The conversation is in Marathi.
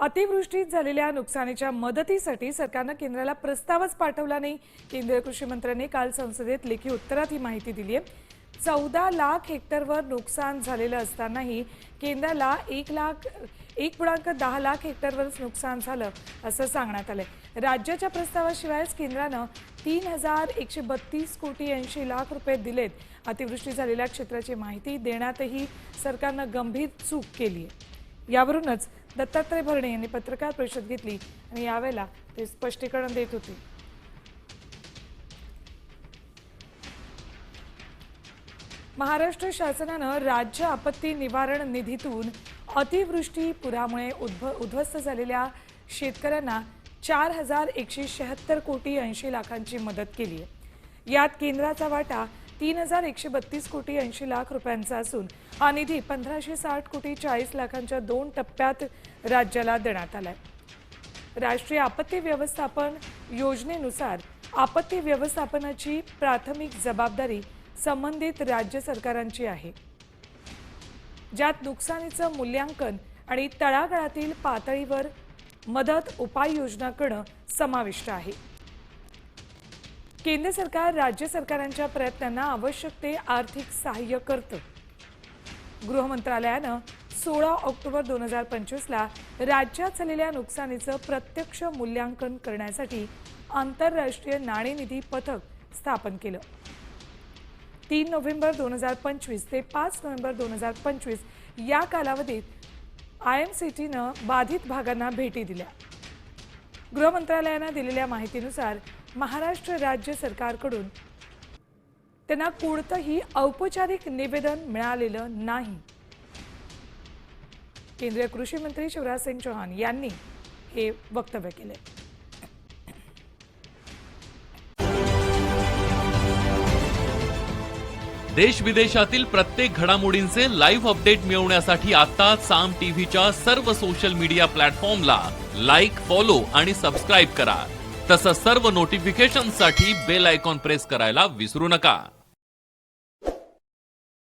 अतिवृष्टीत झालेल्या नुकसानीच्या मदतीसाठी सरकारने केंद्राला प्रस्तावच पाठवला नाही। केंद्रीय कृषी मंत्र्यांनी काल संसदेत लेखी उत्तरात ही माहिती दिली आहे। 14 लाख हेक्टरवर नुकसान झालेलं असतानाही केंद्राला 1.10 लाख हेक्टरवरच नुकसान झालं असं सांगण्यात आलंय। राज्याच्या प्रस्तावाशिवायच केंद्रानं 3,132 कोटी 80 लाख रुपये दिलेत। अतिवृष्टी झालेल्या क्षेत्राची माहिती देण्यातही सरकारनं गंभीर चूक केली आहे। यावरूनच दत्तात्रय भरणे यांनी पत्रकार परिषद घेतली आणि यावेळेला ते स्पष्टीकरण देत होते। महाराष्ट्र शासनानं राज्य आपत्ती निवारण निधीतून अतिवृष्टी पुरामुळे उद्ध्वस्त झालेल्या शेतकऱ्यांना 4,176 कोटी 80 लाखांची मदत केली आहे। यात केंद्राचा वाटा 3,132 कोटी 80 लाख रुपयांचा असून हा निधी 1,560 कोटी 40 लाखांच्या 2 टप्प्यात राज्याला देण्यात आलाय। राष्ट्रीय आपत्ती व्यवस्थापन योजनेनुसार आपत्ती व्यवस्थापनाची प्राथमिक जबाबदारी संबंधित राज्य सरकारांची आहे, ज्यात नुकसानीचं मूल्यांकन आणि तळागाळातील पातळीवर मदत उपाययोजना करणं समाविष्ट आहे। केंद्र सरकार राज्य सरकारांच्या प्रयत्नांना आवश्यक ते आर्थिक सहाय्य करतं। गृह मंत्रालयानं 16 ऑक्टोबर 2025ला राज्यात झालेल्या नुकसानीचं प्रत्यक्ष मूल्यांकन करण्यासाठी आंतरराष्ट्रीय नाणेनिधी पथक स्थापन केलं। 3 नोव्हेंबर 2025 ते 5 नोव्हेंबर 2025 या कालावधीत IMCTनं बाधित भागांना भेटी दिल्या। गृह मंत्रालयानं दिलेल्या माहितीनुसार महाराष्ट्र राज्य सरकारकडून त्यांना कोणतंही औपचारिक निवेदन मिळालेलं नाही। केंद्रीय कृषी मंत्री शिवराज सिंग चौहान यांनी हे वक्तव्य केले। देश विदेशातील प्रत्येक घडामोडींचे लाईव्ह अपडेट मिळवण्यासाठी आता साम टीव्हीच्या सर्व सोशल मीडिया प्लॅटफॉर्मला लाईक, फॉलो आणि सबस्क्राईब करा। तसंच सर्व नोटिफिकेशनसाठी बेल आयकॉन प्रेस करायला विसरू नका।